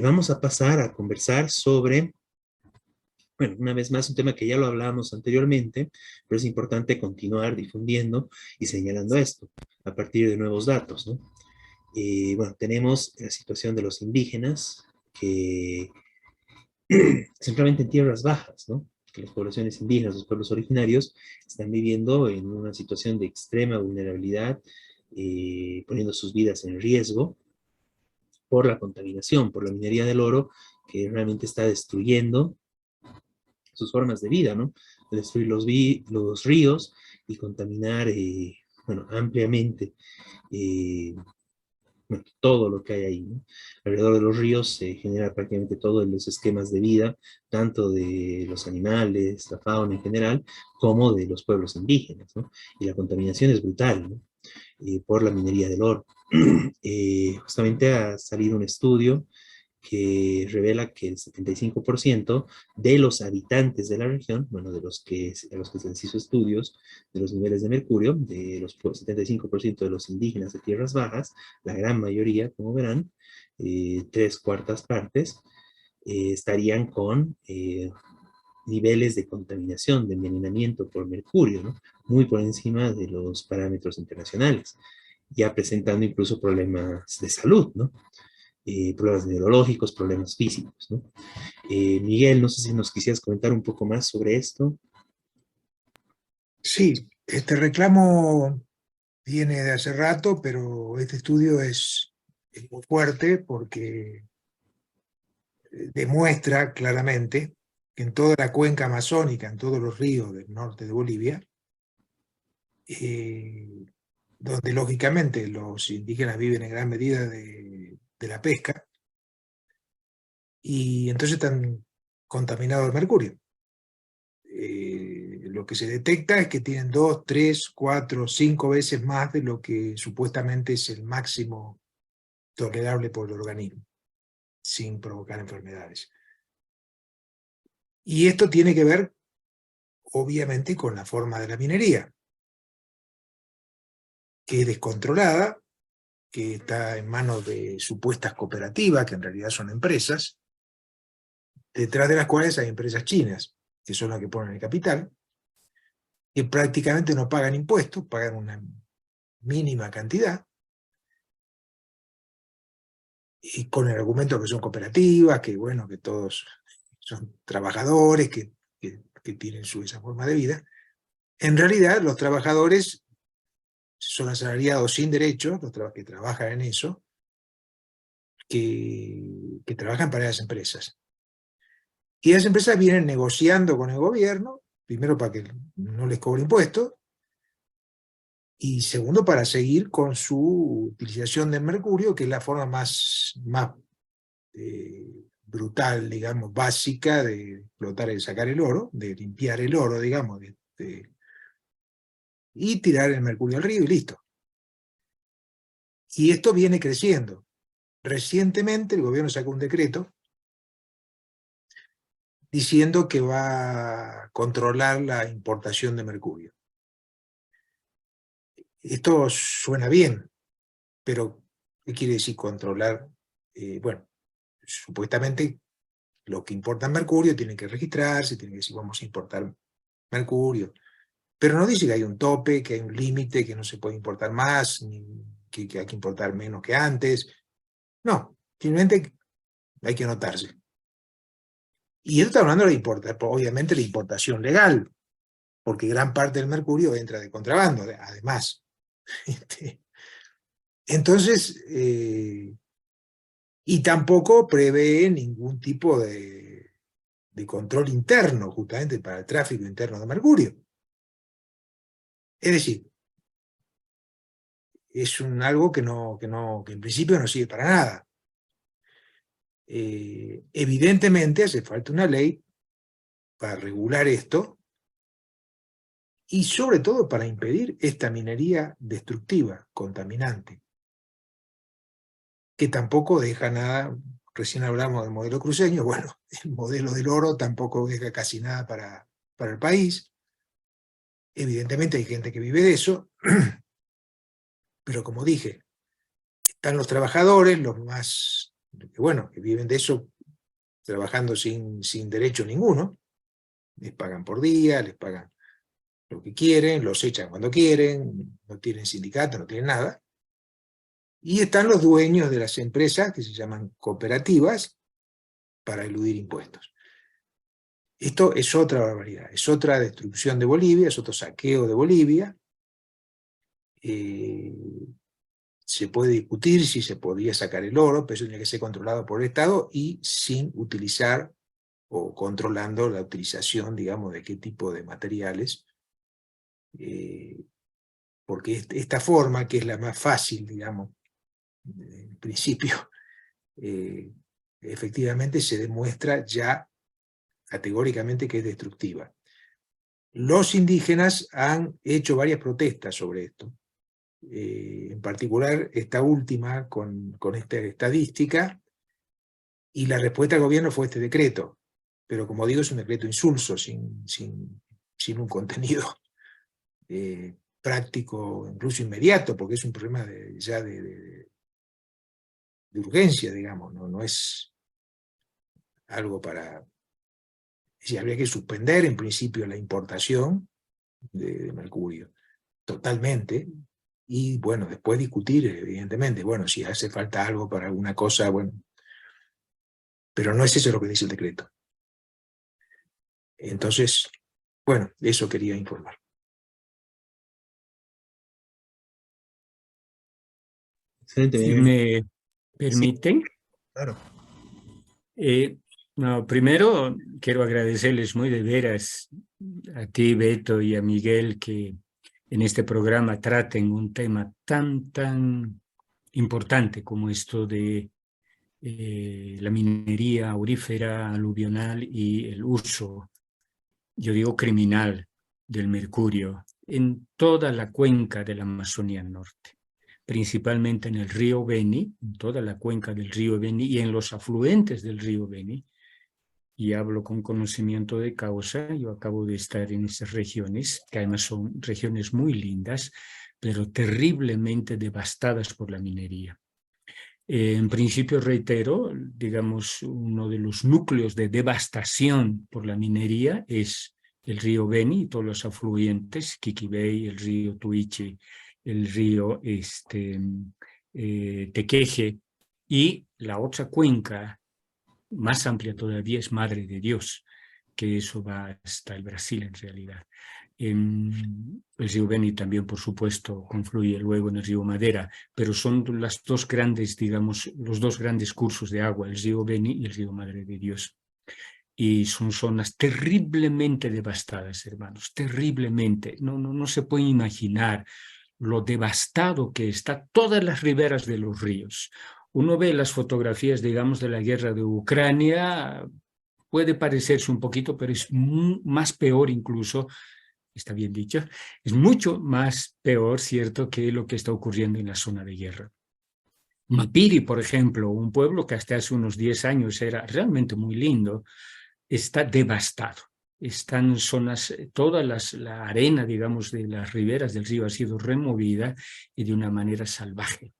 Vamos a pasar a conversar sobre, bueno, una vez más, un tema que ya lo hablábamos anteriormente, pero es importante continuar difundiendo y señalando esto a partir de nuevos datos, ¿no? Bueno, tenemos la situación de los indígenas, que simplemente en tierras bajas, ¿no? Que las poblaciones indígenas, los pueblos originarios, están viviendo en una situación de extrema vulnerabilidad, poniendo sus vidas en riesgo por la contaminación, por la minería del oro, que realmente está destruyendo sus formas de vida, ¿no? Destruir los ríos y contaminar, bueno, ampliamente eh, bueno, todo lo que hay ahí, ¿no? Alrededor de los ríos se genera prácticamente todos los esquemas de vida, tanto de los animales, la fauna en general, como de los pueblos indígenas, ¿no? Y la contaminación es brutal, ¿no? Por la minería del oro. Justamente ha salido un estudio que revela que el 75% de los habitantes de la región, bueno, a los que se les hizo estudios de los niveles de mercurio, de los 75% de los indígenas de tierras bajas, la gran mayoría, como verán, tres cuartas partes, estarían con niveles de contaminación, de envenenamiento por mercurio, ¿no? Muy por encima de los parámetros internacionales, ya presentando incluso problemas de salud, ¿no? Problemas neurológicos, problemas físicos, ¿no? Miguel, no sé si nos quisieras comentar un poco más sobre esto. Sí, este reclamo viene de hace rato, pero este estudio es muy fuerte porque demuestra claramente que en toda la cuenca amazónica, en todos los ríos del norte de Bolivia, eh, donde lógicamente los indígenas viven en gran medida de la pesca, y entonces están contaminados de mercurio. Lo que se detecta es que tienen 2, 3, 4, 5 veces más de lo que supuestamente es el máximo tolerable por el organismo, sin provocar enfermedades. Y esto tiene que ver, obviamente, con la forma de la minería, que es descontrolada, que está en manos de supuestas cooperativas, que en realidad son empresas, detrás de las cuales hay empresas chinas, que son las que ponen el capital, que prácticamente no pagan impuestos, pagan una mínima cantidad, y con el argumento que son cooperativas, que bueno, que todos son trabajadores, que tienen esa forma de vida. En realidad, los trabajadores son asalariados sin derechos, los que trabajan en eso, que trabajan para esas empresas. Y esas empresas vienen negociando con el gobierno, primero para que no les cobre impuestos, y segundo para seguir con su utilización del mercurio, que es la forma más brutal, digamos, básica de explotar y sacar el oro, de limpiar el oro, digamos, y tirar el mercurio al río y listo. Y esto viene creciendo. Recientemente el gobierno sacó un decreto diciendo que va a controlar la importación de mercurio. Esto suena bien, pero ¿qué quiere decir controlar? Bueno, supuestamente los que importan mercurio tienen que registrarse, tienen que decir vamos a importar mercurio, pero no dice que hay un tope, que hay un límite, que no se puede importar más, ni que hay que importar menos que antes. No, simplemente hay que anotarse. Y esto está hablando de obviamente la importación legal, porque gran parte del mercurio entra de contrabando, además. Entonces, y tampoco prevé ningún tipo de control interno, justamente para el tráfico interno de mercurio. Es decir, es algo que en principio no sirve para nada. Evidentemente hace falta una ley para regular esto y sobre todo para impedir esta minería destructiva, contaminante, que tampoco deja nada. Recién hablamos del modelo cruceño, bueno, el modelo del oro tampoco deja casi nada para el país. Evidentemente hay gente que vive de eso, pero como dije, están los trabajadores, los más que bueno, que viven de eso trabajando sin derecho ninguno, les pagan por día, les pagan lo que quieren, los echan cuando quieren, no tienen sindicato, no tienen nada. Y están los dueños de las empresas que se llaman cooperativas para eludir impuestos. Esto es otra barbaridad, es otra destrucción de Bolivia, es otro saqueo de Bolivia. Se puede discutir si se podría sacar el oro, pero eso tiene que ser controlado por el Estado y sin utilizar o controlando la utilización, digamos, de qué tipo de materiales. Porque esta forma, que es la más fácil, digamos, en principio, efectivamente se demuestra ya categóricamente que es destructiva. Los indígenas han hecho varias protestas sobre esto, en particular esta última con esta estadística, y la respuesta del gobierno fue este decreto, pero como digo es un decreto insulso, sin un contenido práctico, incluso inmediato, porque es un problema ya de urgencia, digamos, no es algo para... Si habría que suspender en principio la importación de mercurio, totalmente, y bueno, después discutir, evidentemente, bueno, si hace falta algo para alguna cosa, bueno, pero no es eso lo que dice el decreto. Entonces, bueno, eso quería informar. Excelente. Si me permiten. Sí, claro. No, primero quiero agradecerles muy de veras a ti, Beto, y a Miguel, que en este programa traten un tema tan importante como esto de la minería aurífera, aluvional y el uso, yo digo criminal, del mercurio en toda la cuenca de la Amazonía Norte, principalmente en el río Beni, en toda la cuenca del río Beni y en los afluentes del río Beni. Y hablo con conocimiento de causa. Yo acabo de estar en esas regiones, que además son regiones muy lindas, pero terriblemente devastadas por la minería. En principio, reitero, digamos, uno de los núcleos de devastación por la minería es el río Beni y todos los afluentes, Quiquibay, el río Tuichi, el río Tequeje, y la otra cuenca más amplia todavía es Madre de Dios, que eso va hasta el Brasil en realidad. El río Beni también, por supuesto, confluye luego en el río Madera, pero son las dos grandes, digamos, los dos grandes cursos de agua, el río Beni y el río Madre de Dios. Y son zonas terriblemente devastadas, hermanos, terriblemente. No se puede imaginar lo devastado que está todas las riberas de los ríos. Uno ve las fotografías, digamos, de la guerra de Ucrania, puede parecerse un poquito, pero es más peor incluso, está bien dicho, es mucho más peor, cierto, que lo que está ocurriendo en la zona de guerra. Mapiri, por ejemplo, un pueblo que hasta hace unos 10 años era realmente muy lindo, está devastado. Están zonas, toda la arena, digamos, de las riberas del río ha sido removida y de una manera salvaje.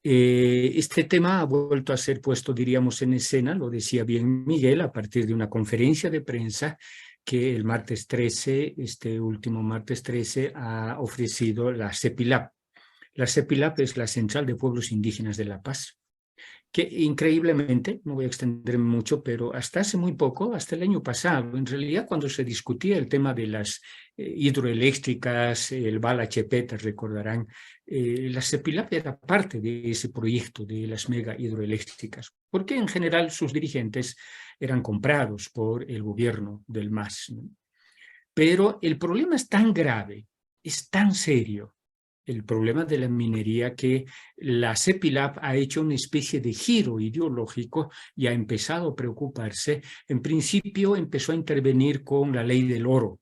Este tema ha vuelto a ser puesto, diríamos, en escena, lo decía bien Miguel, a partir de una conferencia de prensa que el martes 13, este último martes 13, ha ofrecido la CEPILAP. La CEPILAP es la Central de Pueblos Indígenas de La Paz, que increíblemente, no voy a extenderme mucho, pero hasta hace muy poco, hasta el año pasado, en realidad cuando se discutía el tema de las hidroeléctricas, el Bala Chepeta, recordarán, la CEPILAP era parte de ese proyecto de las mega hidroeléctricas, porque en general sus dirigentes eran comprados por el gobierno del MAS, ¿no? Pero el problema es tan grave, es tan serio, el problema de la minería, que la CEPILAP ha hecho una especie de giro ideológico y ha empezado a preocuparse. En principio empezó a intervenir con la ley del oro.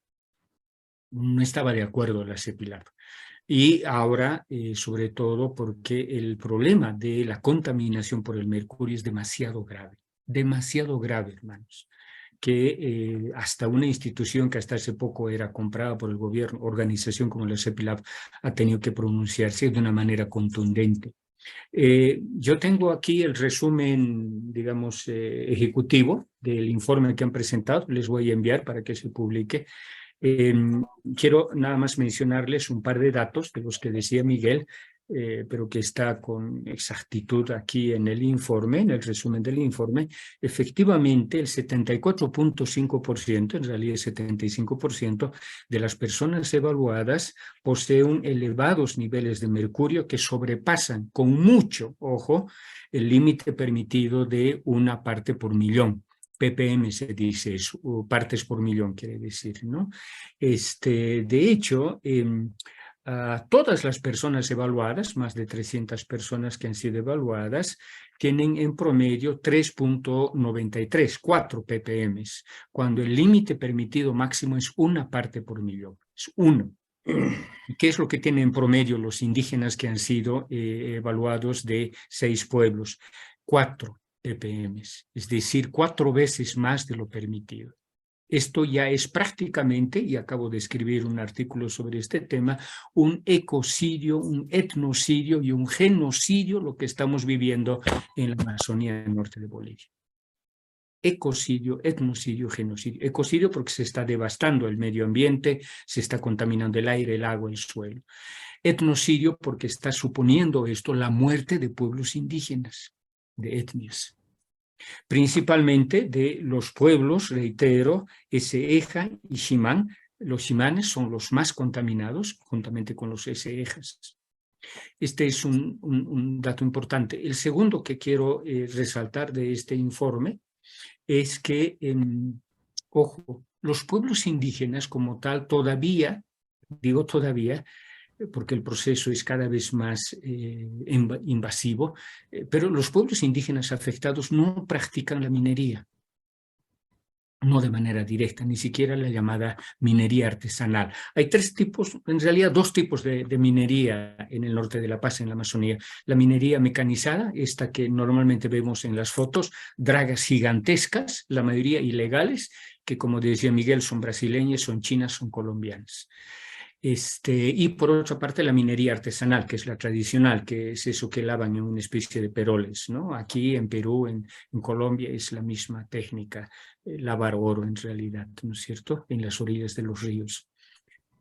No estaba de acuerdo la CEPILAP. Y ahora, sobre todo, porque el problema de la contaminación por el mercurio es demasiado grave, hermanos, que hasta una institución que hasta hace poco era comprada por el gobierno, organización como la CEPILAP, ha tenido que pronunciarse de una manera contundente. Yo tengo aquí el resumen, digamos, ejecutivo del informe que han presentado. Les voy a enviar para que se publique. Quiero nada más mencionarles un par de datos de los que decía Miguel, pero que está con exactitud aquí en el informe, en el resumen del informe. Efectivamente, el 74.5%, en realidad el 75% de las personas evaluadas poseen elevados niveles de mercurio que sobrepasan con mucho, ojo, el límite permitido de 1 parte por millón. ppm se dice eso, o partes por millón quiere decir, ¿no? De hecho, todas las personas evaluadas, más de 300 personas que han sido evaluadas, tienen en promedio 3.93, 4 ppm, cuando el límite permitido máximo es 1 parte por millón, es 1. ¿Y qué es lo que tienen en promedio los indígenas que han sido evaluados de 6 pueblos? 4 ppm, es decir, 4 veces más de lo permitido. Esto ya es prácticamente, y acabo de escribir un artículo sobre este tema, un ecocidio, un etnocidio y un genocidio lo que estamos viviendo en la Amazonía del norte de Bolivia. Ecocidio, etnocidio, genocidio. Ecocidio porque se está devastando el medio ambiente, se está contaminando el aire, el agua, el suelo. Etnocidio porque está suponiendo esto la muerte de pueblos indígenas, de etnias. Principalmente de los pueblos, reitero, Eseja y Ximán. Los Ximanes son los más contaminados, juntamente con los Esejas. Este es un dato importante. El segundo que quiero resaltar de este informe es que, ojo, los pueblos indígenas como tal todavía, digo todavía, porque el proceso es cada vez más invasivo, pero los pueblos indígenas afectados no practican la minería, no de manera directa, ni siquiera la llamada minería artesanal. Hay 3 tipos, en realidad 2 tipos de minería en el norte de La Paz, en la Amazonía. La minería mecanizada, esta que normalmente vemos en las fotos, dragas gigantescas, la mayoría ilegales, que como decía Miguel son brasileñas, son chinas, son colombianas. Y por otra parte la minería artesanal, que es la tradicional, que es eso que lavan en una especie de peroles, ¿no? Aquí en Perú, en Colombia es la misma técnica, lavar oro en realidad, ¿no es cierto?, en las orillas de los ríos.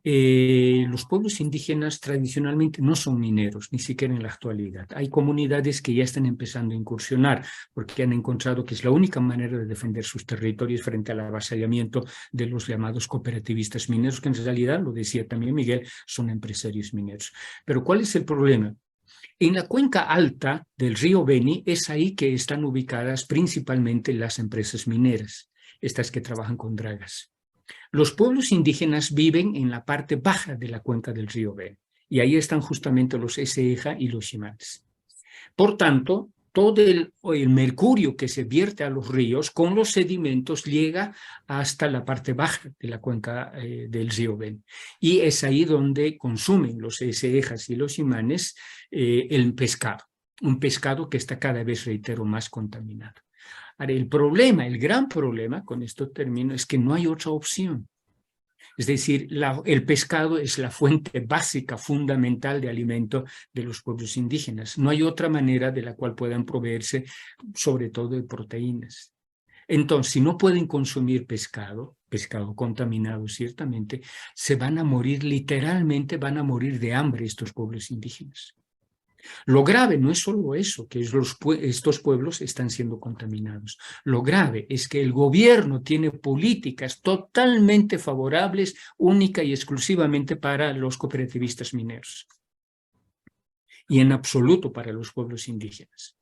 Los pueblos indígenas tradicionalmente no son mineros, ni siquiera en la actualidad. Hay comunidades que ya están empezando a incursionar porque han encontrado que es la única manera de defender sus territorios frente al avasallamiento de los llamados cooperativistas mineros, que en realidad, lo decía también Miguel, son empresarios mineros. Pero ¿cuál es el problema? En la cuenca alta del río Beni es ahí que están ubicadas principalmente las empresas mineras, estas que trabajan con dragas. Los pueblos indígenas viven en la parte baja de la cuenca del río Beni, y ahí están justamente los Eseja y los Ximanes. Por tanto, todo el mercurio que se vierte a los ríos con los sedimentos llega hasta la parte baja de la cuenca del río Beni. Y es ahí donde consumen los Esejas y los Ximanes el pescado, un pescado que está cada vez, reitero, más contaminado. Ahora, el problema, el gran problema, con esto termino, es que no hay otra opción. Es decir, el pescado es la fuente básica, fundamental de alimento de los pueblos indígenas. No hay otra manera de la cual puedan proveerse, sobre todo de proteínas. Entonces, si no pueden consumir pescado contaminado ciertamente, se van a morir, literalmente van a morir de hambre estos pueblos indígenas. Lo grave no es solo eso, que estos pueblos están siendo contaminados. Lo grave es que el gobierno tiene políticas totalmente favorables, única y exclusivamente para los cooperativistas mineros. Y en absoluto para los pueblos indígenas.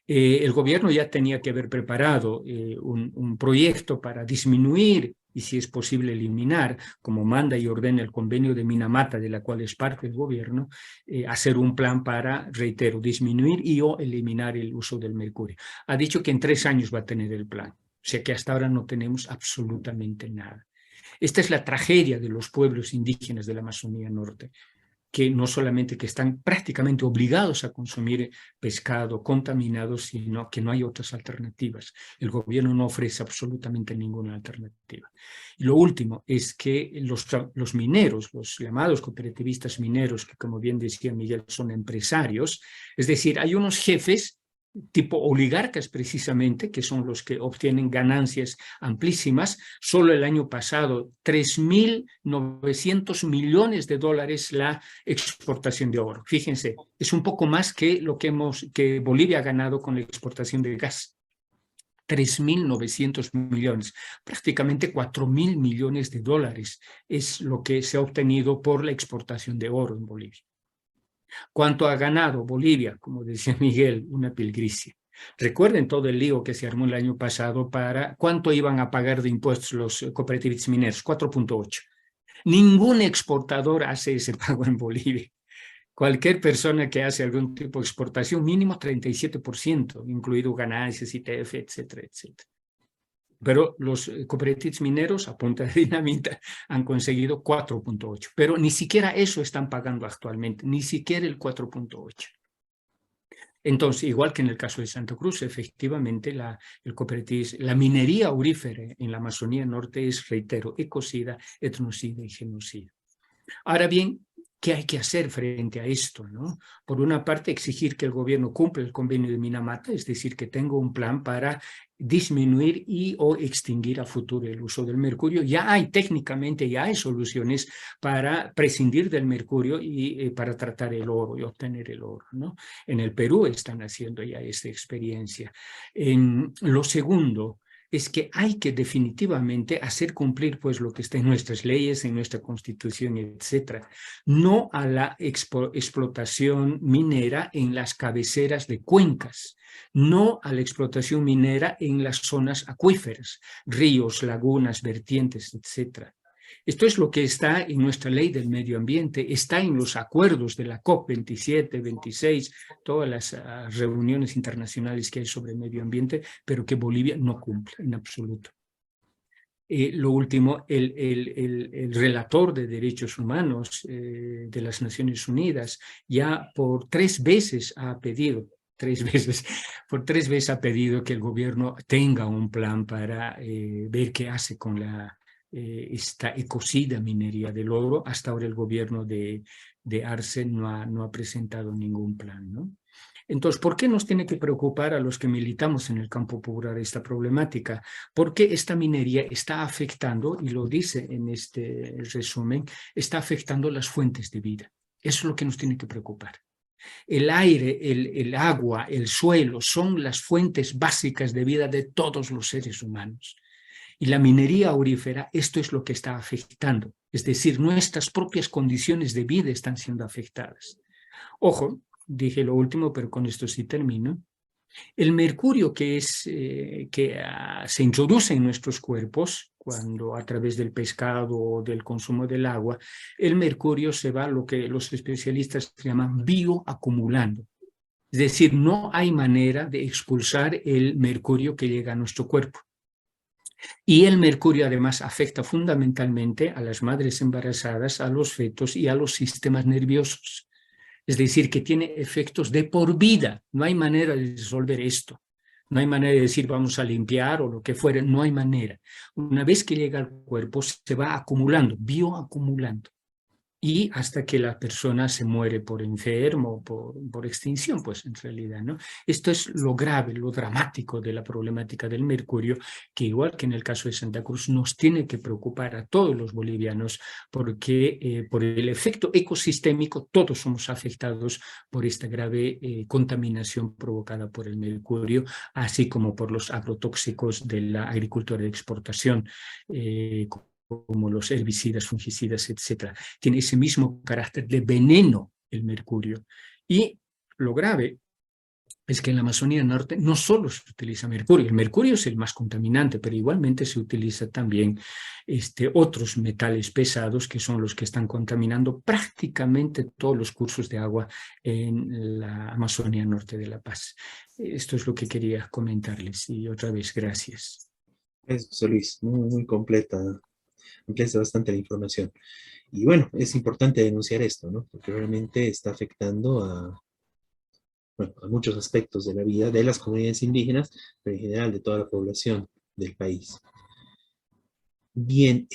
El gobierno ya tenía que haber preparado un proyecto para disminuir y, si es posible, eliminar, como manda y ordena el convenio de Minamata, de la cual es parte el gobierno, hacer un plan para, reitero, disminuir y o eliminar el uso del mercurio. Ha dicho que en 3 años va a tener el plan, o sea que hasta ahora no tenemos absolutamente nada. Esta es la tragedia de los pueblos indígenas de la Amazonía Norte. que no solamente que están prácticamente obligados a consumir pescado contaminado, sino que no hay otras alternativas. El gobierno no ofrece absolutamente ninguna alternativa. Y lo último es que los mineros, los llamados cooperativistas mineros, que como bien decía Miguel, son empresarios, es decir, hay unos jefes tipo oligarcas precisamente, que son los que obtienen ganancias amplísimas. Solo el año pasado, 3.900 millones de dólares la exportación de oro. Fíjense, es un poco más que lo que Bolivia ha ganado con la exportación de gas. 3.900 millones, prácticamente 4.000 millones de dólares es lo que se ha obtenido por la exportación de oro en Bolivia. ¿Cuánto ha ganado Bolivia? Como decía Miguel, una pilgricia. Recuerden todo el lío que se armó el año pasado para cuánto iban a pagar de impuestos los cooperativistas mineros, 4.8. Ningún exportador hace ese pago en Bolivia. Cualquier persona que hace algún tipo de exportación, mínimo 37%, incluido ganancias, ITF, etcétera, etcétera. Pero los cooperativistas mineros a punta de dinamita han conseguido 4.8, pero ni siquiera eso están pagando actualmente, ni siquiera el 4.8. Entonces, igual que en el caso de Santa Cruz, efectivamente la minería aurífera en la Amazonía Norte es, reitero, ecocida, etnocida y genocida. Ahora bien, ¿qué hay que hacer frente a esto, ¿no? Por una parte, exigir que el gobierno cumpla el convenio de Minamata, es decir, que tenga un plan para disminuir o extinguir a futuro el uso del mercurio. Ya hay técnicamente, ya hay soluciones para prescindir del mercurio y para tratar el oro y obtener el oro, ¿no? En el Perú están haciendo ya esta experiencia. Lo segundo es que hay que definitivamente hacer cumplir pues lo que está en nuestras leyes, en nuestra constitución, etcétera. No a la explotación minera en las cabeceras de cuencas, no a la explotación minera en las zonas acuíferas, ríos, lagunas, vertientes, etcétera. Esto es lo que está en nuestra ley del medio ambiente, está en los acuerdos de la COP27, 26, todas las reuniones internacionales que hay sobre el medio ambiente, pero que Bolivia no cumple en absoluto. Lo último, el relator de derechos humanos de las Naciones Unidas ya por 3 veces ha pedido, por tres veces ha pedido que el gobierno tenga un plan para ver qué hace con esta ecocida minería del oro. Hasta ahora el gobierno de Arce no ha presentado ningún plan, ¿no? Entonces, ¿por qué nos tiene que preocupar a los que militamos en el campo popular esta problemática? Porque esta minería está afectando, y lo dice en este resumen, está afectando las fuentes de vida. Eso es lo que nos tiene que preocupar. El aire, el agua, el suelo son las fuentes básicas de vida de todos los seres humanos. Y la minería aurífera, esto es lo que está afectando. Es decir, nuestras propias condiciones de vida están siendo afectadas. Ojo, dije lo último, pero con esto sí termino. El mercurio que se introduce en nuestros cuerpos, cuando a través del pescado o del consumo del agua, el mercurio se va a lo que los especialistas llaman bioacumulando. Es decir, no hay manera de expulsar el mercurio que llega a nuestro cuerpo. Y el mercurio además afecta fundamentalmente a las madres embarazadas, a los fetos y a los sistemas nerviosos. Es decir, que tiene efectos de por vida. No hay manera de resolver esto. No hay manera de decir vamos a limpiar o lo que fuera. No hay manera. Una vez que llega al cuerpo se va acumulando, bioacumulando. Y hasta que la persona se muere por enfermo, por extinción, pues en realidad, ¿no? Esto es lo grave, lo dramático de la problemática del mercurio, que igual que en el caso de Santa Cruz, nos tiene que preocupar a todos los bolivianos, porque por el efecto ecosistémico todos somos afectados por esta grave contaminación provocada por el mercurio, así como por los agrotóxicos de la agricultura de exportación, como los herbicidas, fungicidas, etc. Tiene ese mismo carácter de veneno el mercurio. Y lo grave es que en la Amazonía Norte no solo se utiliza mercurio, el mercurio es el más contaminante, pero igualmente se utiliza también otros metales pesados que son los que están contaminando prácticamente todos los cursos de agua en la Amazonía Norte de La Paz. Esto es lo que quería comentarles y otra vez gracias. Gracias, José Luis, muy, muy completa. Ampliaste bastante la información. Y bueno, es importante denunciar esto, ¿no? Porque realmente está afectando bueno, a muchos aspectos de la vida de las comunidades indígenas, pero en general de toda la población del país. Bien,